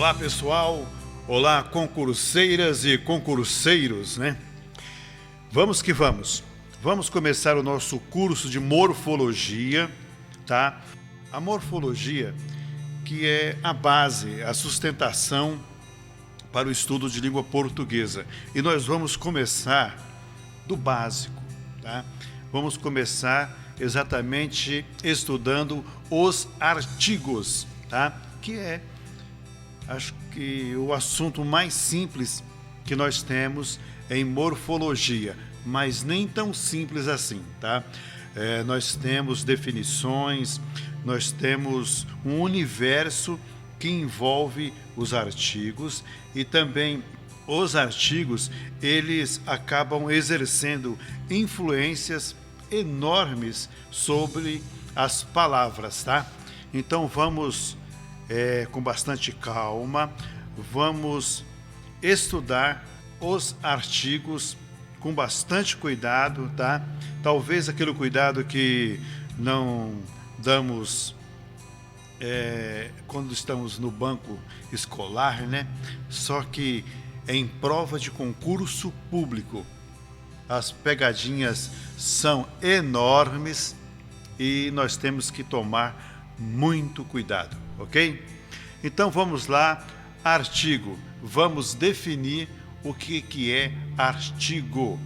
Olá pessoal, olá concurseiras e concurseiros, né? Vamos que vamos. Vamos começar o nosso curso de morfologia, tá? A morfologia, que é a base, a sustentação para o estudo de língua portuguesa. E nós vamos começar do básico, tá? Vamos começar exatamente estudando os artigos, tá? Que é, acho que o assunto mais simples que nós temos em morfologia, mas nem tão simples assim, tá? Nós temos definições, nós temos um universo que envolve os artigos e também os artigos, eles acabam exercendo influências enormes sobre as palavras, tá? Então vamos com bastante calma, vamos estudar os artigos com bastante cuidado, tá? Talvez aquele cuidado que não damos quando estamos no banco escolar, né? Só que em prova de concurso público, as pegadinhas são enormes e nós temos que tomar muito cuidado, ok? Então vamos lá, artigo. Vamos definir o que é artigo.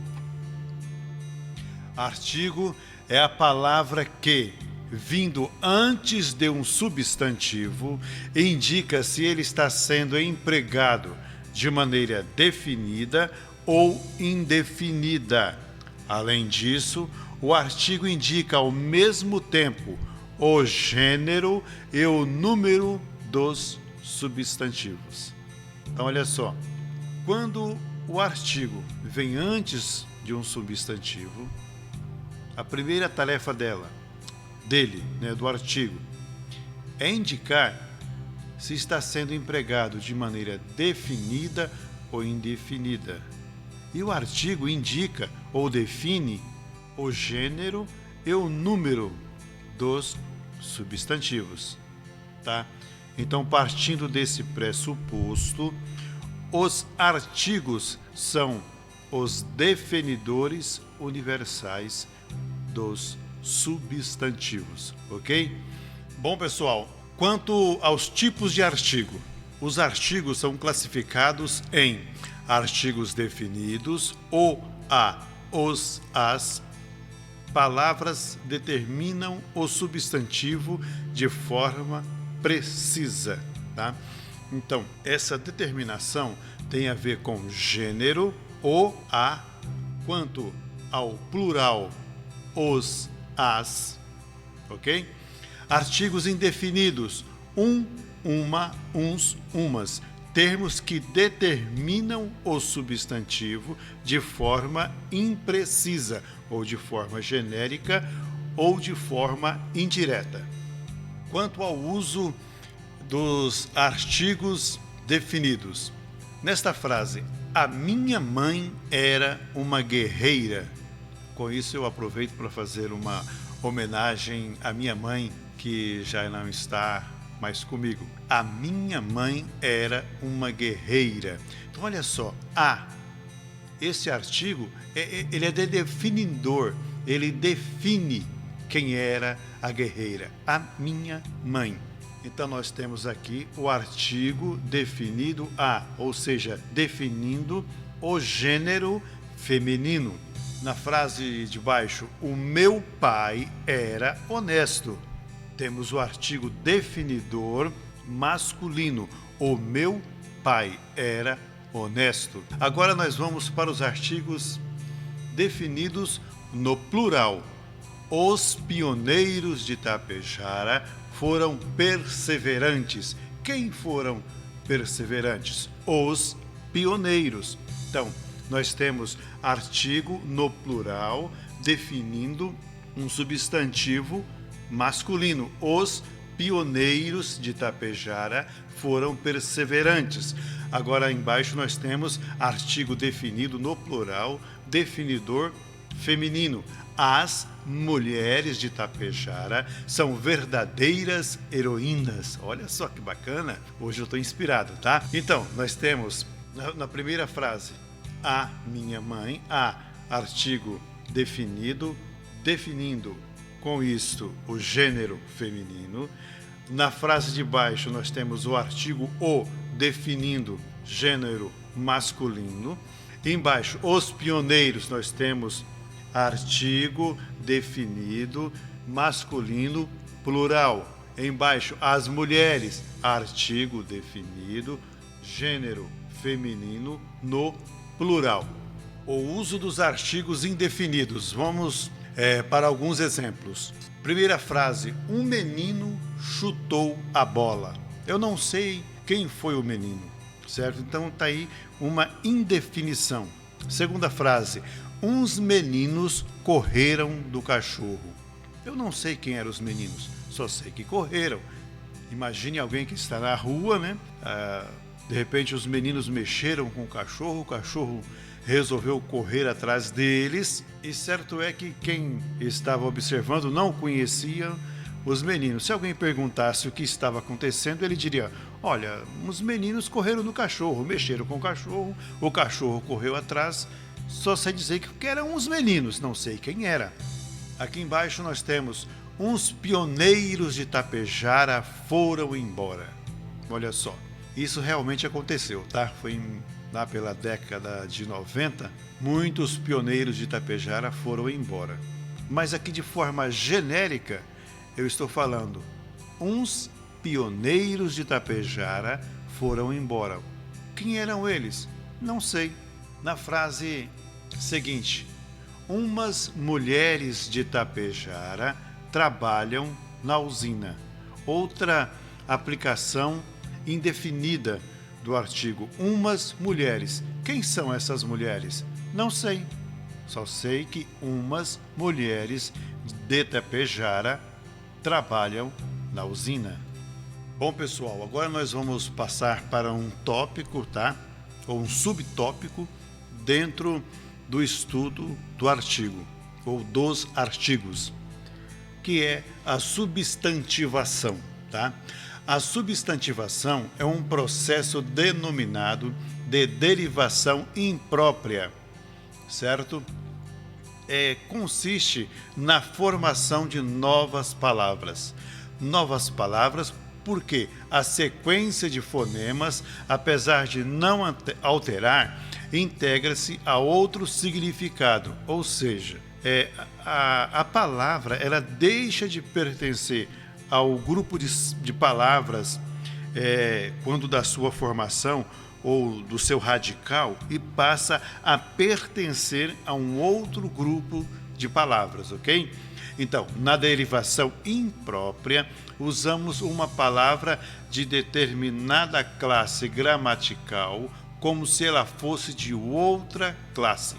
Artigo é a palavra que, vindo antes de um substantivo, indica se ele está sendo empregado de maneira definida ou indefinida. Além disso, o artigo indica ao mesmo tempo o gênero e o número dos substantivos. Então, olha só, quando o artigo vem antes de um substantivo, a primeira tarefa dele, do artigo, é indicar se está sendo empregado de maneira definida ou indefinida. E o artigo indica ou define o gênero e o número dos substantivos, tá? Então, partindo desse pressuposto, os artigos são os definidores universais dos substantivos, ok? Bom, pessoal, quanto aos tipos de artigo, os artigos são classificados em artigos definidos ou as palavras determinam o substantivo de forma precisa, tá? Então, essa determinação tem a ver com gênero, quanto ao plural, as, ok? Artigos indefinidos, uma, uns, umas, termos que determinam o substantivo de forma imprecisa, ou de forma genérica, ou de forma indireta. Quanto ao uso dos artigos definidos, nesta frase, a minha mãe era uma guerreira. Com isso eu aproveito para fazer uma homenagem à minha mãe, que já não está mais comigo. A minha mãe era uma guerreira. Então olha só, esse artigo, ele é definidor, ele define quem era a guerreira, a minha mãe. Então nós temos aqui o artigo definido ou seja, definindo o gênero feminino. Na frase de baixo, o meu pai era honesto. Temos o artigo definidor masculino, o meu pai era honesto. Agora nós vamos para os artigos definidos no plural. Os pioneiros de Tapejara foram perseverantes. Quem foram perseverantes? Os pioneiros. Então, nós temos artigo no plural definindo um substantivo masculino. Os pioneiros de Tapejara foram perseverantes. Agora, embaixo, nós temos artigo definido no plural, definidor feminino. As mulheres de Tapejara são verdadeiras heroínas. Olha só que bacana. Hoje eu estou inspirado, tá? Então, nós temos na primeira frase, a minha mãe, a artigo definido, definindo com isto o gênero feminino. Na frase de baixo nós temos o artigo o definindo gênero masculino. Embaixo, os pioneiros, nós temos artigo definido masculino plural. Embaixo, as mulheres, artigo definido gênero feminino no plural. O uso dos artigos indefinidos. Vamos para alguns exemplos. Primeira frase, um menino chutou a bola. Eu não sei quem foi o menino, certo? Então está aí uma indefinição. Segunda frase, uns meninos correram do cachorro. Eu não sei quem eram os meninos, só sei que correram. Imagine alguém que está na rua, né? De repente os meninos mexeram com o cachorro resolveu correr atrás deles, e certo é que quem estava observando não conhecia os meninos. Se alguém perguntasse o que estava acontecendo, ele diria: olha, os meninos correram no cachorro, mexeram com o cachorro correu atrás, só sei dizer que eram os meninos, não sei quem era. Aqui embaixo nós temos: uns pioneiros de Tapejara foram embora. Olha só, isso realmente aconteceu, tá? Foi lá pela década de 90, muitos pioneiros de Tapejara foram embora. Mas aqui de forma genérica, eu estou falando: uns pioneiros de Tapejara foram embora. Quem eram eles? Não sei. Na frase seguinte, umas mulheres de Tapejara trabalham na usina. Outra aplicação indefinida do artigo, umas mulheres. Quem são essas mulheres? Não sei. Só sei que umas mulheres de Tapejara trabalham na usina. Bom, pessoal, agora nós vamos passar para um tópico, tá? Ou um subtópico dentro do estudo do artigo, ou dos artigos, que é a substantivação, tá? A substantivação é um processo denominado de derivação imprópria, certo? Consiste na formação de novas palavras. Novas palavras porque a sequência de fonemas, apesar de não alterar, integra-se a outro significado, ou seja, a palavra ela deixa de pertencer ao grupo de palavras quando da sua formação ou do seu radical e passa a pertencer a um outro grupo de palavras, ok? Então, na derivação imprópria, usamos uma palavra de determinada classe gramatical como se ela fosse de outra classe.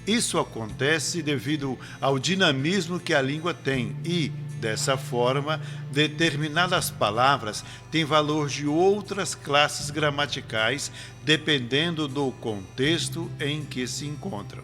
Isso acontece devido ao dinamismo que a língua tem e, dessa forma, determinadas palavras têm valor de outras classes gramaticais, dependendo do contexto em que se encontram.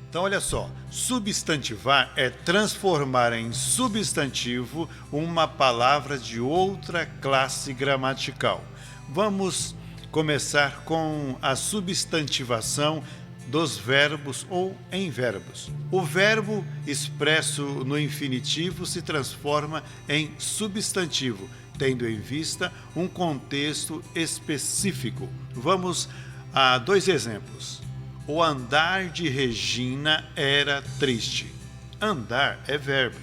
Então, olha só, substantivar é transformar em substantivo uma palavra de outra classe gramatical. Vamos começar com a substantivação dos verbos ou em verbos. O verbo expresso no infinitivo se transforma em substantivo, tendo em vista um contexto específico. Vamos a dois exemplos. O andar de Regina era triste. Andar é verbo,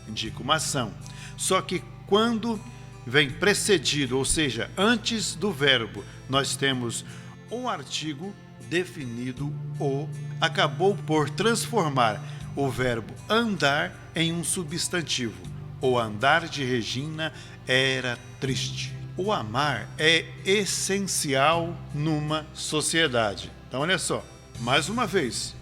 indica uma ação. Só que quando vem precedido, ou seja, antes do verbo, nós temos um artigo definido o, acabou por transformar o verbo andar em um substantivo. O andar de Regina era triste. O amar é essencial numa sociedade. Então, olha só, mais uma vez,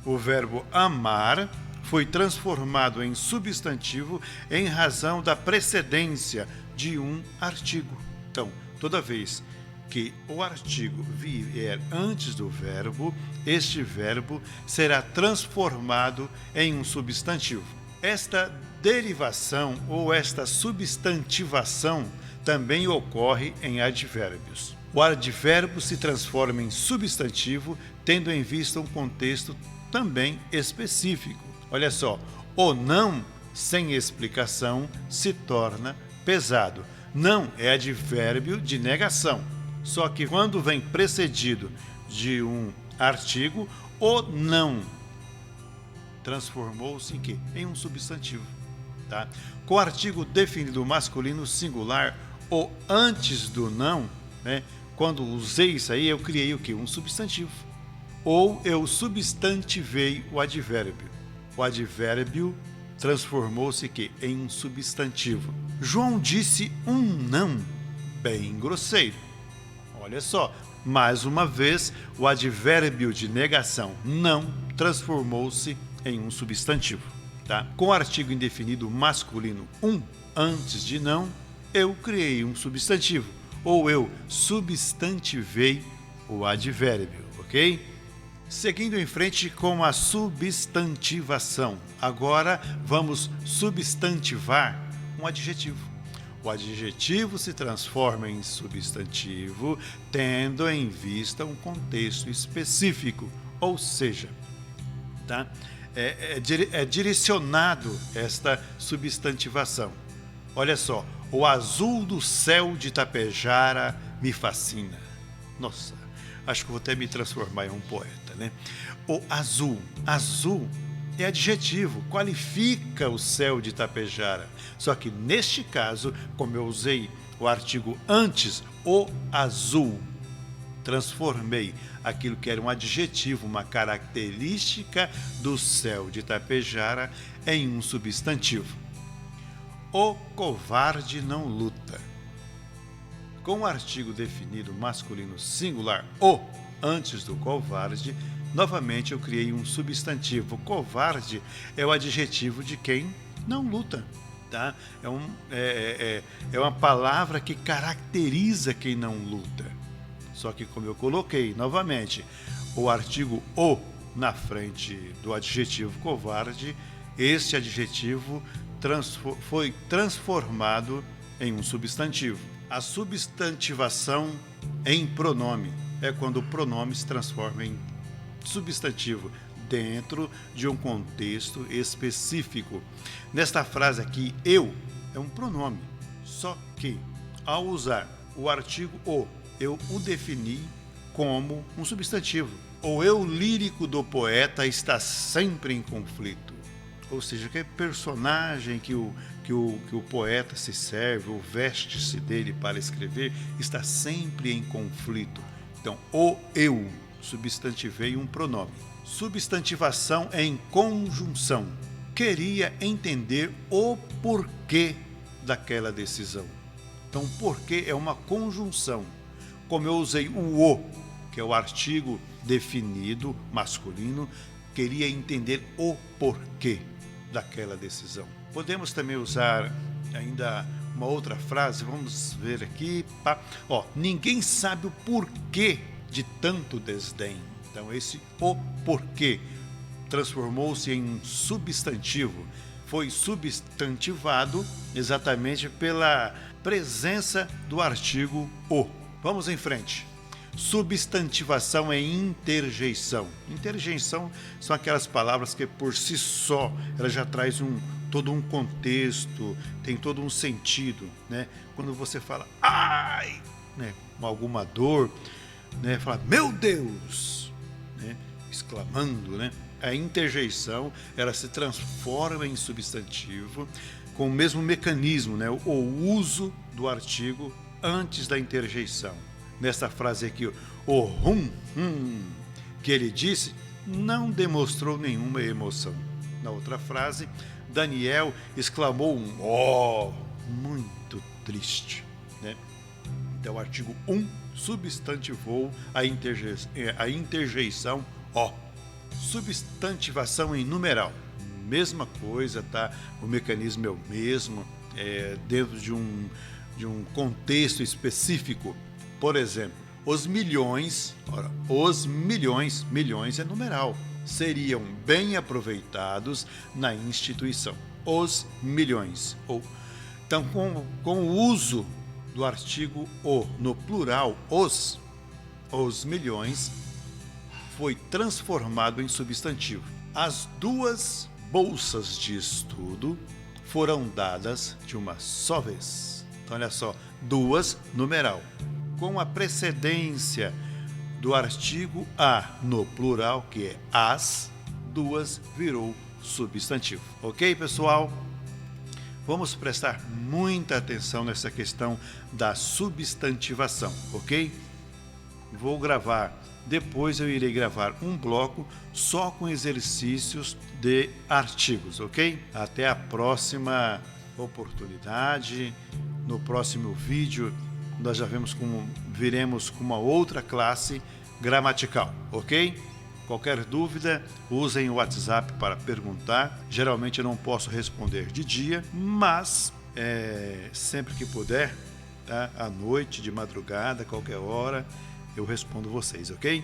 o verbo amar foi transformado em substantivo em razão da precedência de um artigo. Então, toda vez que o artigo vier antes do verbo, este verbo será transformado em um substantivo. Esta derivação ou esta substantivação também ocorre em advérbios. O advérbio se transforma em substantivo, tendo em vista um contexto também específico. Olha só, o não sem explicação se torna pesado. Não é advérbio de negação. Só que quando vem precedido de um artigo, o não transformou-se em quê? Em um substantivo. Tá? Com o artigo definido masculino singular, o antes do não, né? Quando usei isso aí, eu criei o quê? Um substantivo. Ou eu substantivei o advérbio. O advérbio transformou-se em um substantivo. João disse um não bem grosseiro. Olha só, mais uma vez, o advérbio de negação não transformou-se em um substantivo. Tá? Com o artigo indefinido masculino um antes de não, eu criei um substantivo, ou eu substantivei o advérbio, ok? Seguindo em frente com a substantivação. Agora vamos substantivar um adjetivo. O adjetivo se transforma em substantivo, tendo em vista um contexto específico, ou seja, tá? É direcionado esta substantivação. Olha só, o azul do céu de Tapejara me fascina. Nossa, acho que vou até me transformar em um poeta, né? O azul é adjetivo, qualifica o céu de Tapejara. Só que neste caso, como eu usei o artigo antes, o azul, transformei aquilo que era um adjetivo, uma característica do céu de Tapejara, em um substantivo. O covarde não luta. Com o artigo definido masculino singular, o antes do covarde, novamente eu criei um substantivo. Covarde é o adjetivo de quem não luta. Tá? É uma palavra que caracteriza quem não luta. Só que, como eu coloquei novamente o artigo o na frente do adjetivo covarde, este adjetivo foi transformado em um substantivo. A substantivação em pronome é quando o pronome se transforma em substantivo dentro de um contexto específico. Nesta frase aqui, eu é um pronome, só que ao usar o artigo o, eu o defini como um substantivo. O eu lírico do poeta está sempre em conflito. Ou seja, que personagem que o poeta se serve, ou veste-se dele para escrever, está sempre em conflito. Então, o eu, substantivei um pronome. Substantivação em conjunção. Queria entender o porquê daquela decisão. Então, porquê é uma conjunção. Como eu usei o, que é o artigo definido masculino, queria entender o porquê daquela decisão. Podemos também usar ainda uma outra frase, vamos ver aqui. Ninguém sabe o porquê de tanto desdém. Então, esse o porquê transformou-se em um substantivo. Foi substantivado exatamente pela presença do artigo o. Vamos em frente. Substantivação é interjeição. Interjeição são aquelas palavras que por si só ela já traz todo um contexto, tem todo um sentido, né? Quando você fala ai, né, com alguma dor, né, fala meu Deus, né, exclamando, né? A interjeição ela se transforma em substantivo com o mesmo mecanismo, né? O uso do artigo antes da interjeição. Nessa frase aqui, o que ele disse não demonstrou nenhuma emoção. Na outra frase, Daniel exclamou muito triste, né? Então, o artigo substantivou a interjeição o. Substantivação em numeral. Mesma coisa, tá? O mecanismo é o mesmo, dentro de um contexto específico. Por exemplo, os milhões, ora, os milhões, milhões é numeral, seriam bem aproveitados na instituição. Os milhões. Então, com o uso do artigo o no plural, os milhões, foi transformado em substantivo. As duas bolsas de estudo foram dadas de uma só vez. Então, olha só, duas, numeral. Com a precedência do artigo a no plural, que é as, duas virou substantivo. Ok, pessoal? Vamos prestar muita atenção nessa questão da substantivação, ok? Vou gravar, depois eu irei gravar um bloco só com exercícios de artigos, ok? Até a próxima oportunidade. No próximo vídeo nós já viremos com uma outra classe gramatical, ok? Qualquer dúvida, usem o WhatsApp para perguntar. Geralmente eu não posso responder de dia, mas sempre que puder, tá? À noite, de madrugada, qualquer hora, eu respondo vocês, ok?